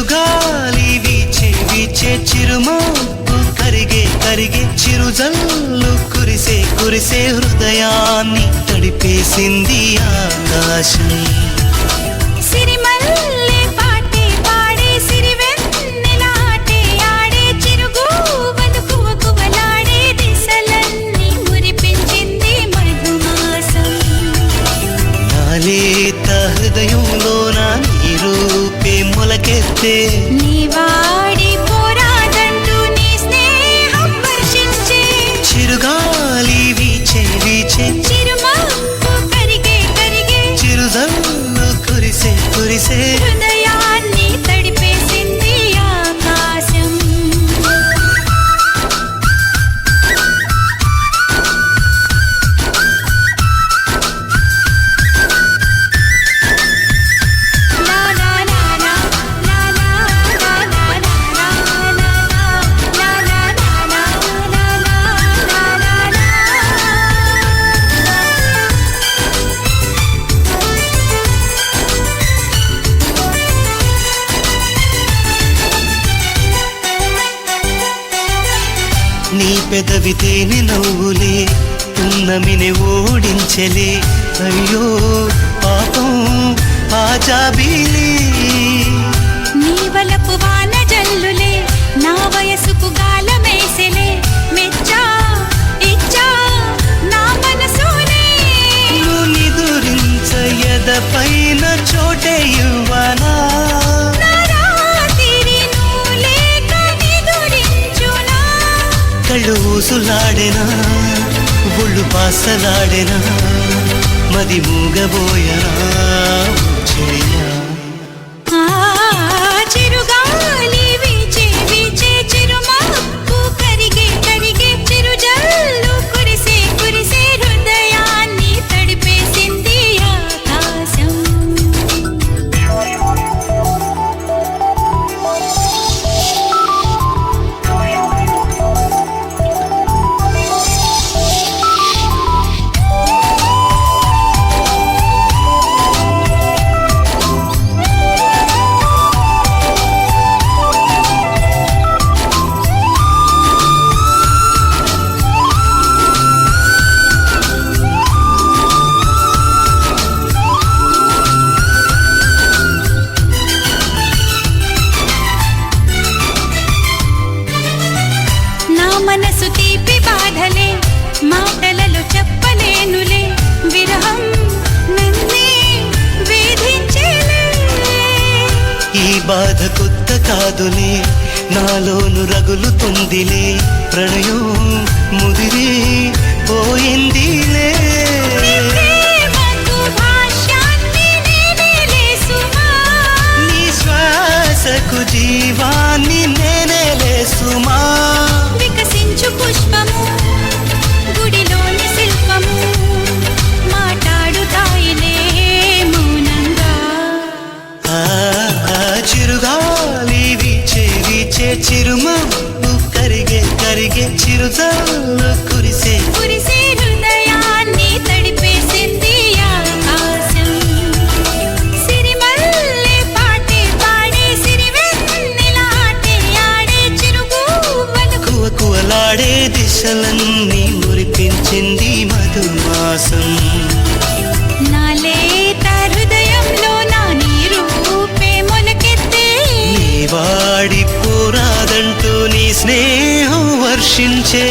చిరుగాలి వీచే వీచే చిరుమబ్బు కరిగే కరిగే చిరుజల్లు కురిసే కురిసే హృదయాన్ని తడిపేసింది ఆకాశం. సిరిమల్లె పాటే పాడే సిరివెన్నెల ఆటే ఆడే చిరుగూవలు కువకువలాడే దిశలన్నీ మురిపించింది మధుమాసం. నాలేత హృదయంలోన నీ రూపే మొలకెత్తే నీవాడి పోరాదంటూ నీ స్నేహం వర్షించే చిరుగాలి వీచే వీచే చిరుమబ్బు కరిగే కరిగే చిరుజల్లు కురిసే కురిసే హృదయాన్ని తడిపేసింది ఆకాశం. లా లా లా లా లా లా లా లా లా లా లా లా లా లా లా లా. నీ పెదవి తేనె నవ్వులే పున్నమిని ఓడించలే అయ్యో పాపం ఆ జాబిలి. నీ వలపు వాన జల్లులే నా వయసుకు గాలమేసెలే మెచ్చా ఇచ్చా నా మనసునే. నువ్వు నిదురించ ఎదపైన చోటే ఇవ్వనా నా రాత్రి నువ్వు లేక నిదురించునా. కళ్ళు ఊసులాడెనా ఒళ్ళు పాసలాడెనా మది మూగబోయనా చెయ్యా. ఆ చిరుగాలి వీచే వీచే చిరుమబ్బు కరిగే కరిగే చిరుజల్లు కురిసే కురిసే హృదయాన్ని తడిపేసింది ఆకాశం. నా మనసు తీపి బాధలే మాటలలో చెప్పలేనులే విరహం నన్నే వేధించేలే. ఈ బాధ కొత్త కాదులే నాలోను రగులుతుందిలే ప్రణయం ముదిరి పోయిందిలే. నీ ప్రేమకు భాష్యాన్ని నేనేలే సుమా. నీ శ్వాసకు జీవాన్ని నేనేలే సుమా. వికసించు పుష్పము గుడిలోని శిల్పము మాట్లాడుతాయిలే మౌనంగా. ఆ చిరుగాలి వీచే వీచే చిరుమబ్బు కరిగే కరిగే చిరుజల్లు కురిసే కురిసే హృదయాన్ని తడిపేసింది ఆకాశం. సిరిమల్లె పాటే పాడే సిరివెన్నెల ఆటే ఆడే చిరుగూవలు కువకువలాడే దిశలన్నీ మురిపించింది మధుమాసం. నాలేత హృదయంలో నా నీ రూపే మొలకెత్తే నీ వాడి పోరాదంటూ నీ స్నేహం వర్షించే